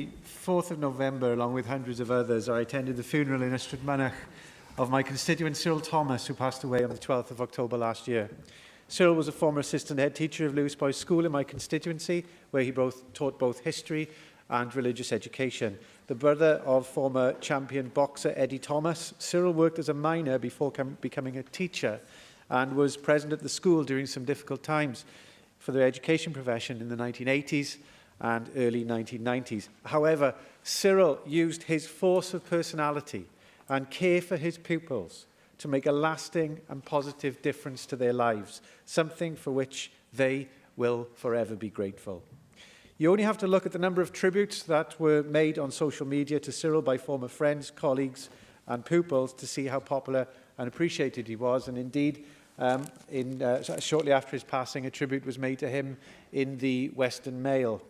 4th of November, along with hundreds of others, I attended the funeral in Ystod of my constituent Cyril Thomas, who passed away on the 12th of October last year. Cyril was a former assistant head teacher of Lewis Boys School in my constituency, where he taught both history and religious education. The brother of former champion boxer Eddie Thomas, Cyril worked as a miner before becoming a teacher and was present at the school during some difficult times for the education profession in the 1980s and early 1990s. However, Cyril used his force of personality and care for his pupils to make a lasting and positive difference to their lives, something for which they will forever be grateful. You only have to look at the number of tributes that were made on social media to Cyril by former friends, colleagues and pupils to see how popular and appreciated he was. And indeed, shortly after his passing, a tribute was made to him in the Western Mail.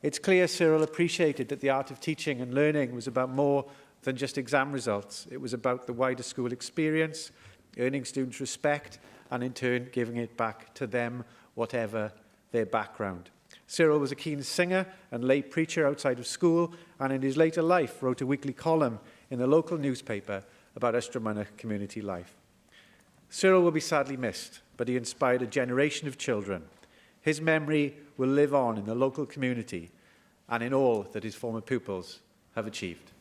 It's clear Cyril appreciated that the art of teaching and learning was about more than just exam results. It was about the wider school experience, earning students respect, and in turn giving it back to them, whatever their background. Cyril was a keen singer and lay preacher outside of school, and in his later life wrote a weekly column in the local newspaper about Ystod community life. Cyril will be sadly missed, but he inspired a generation of children. His memory will live on in the local community and in all that his former pupils have achieved.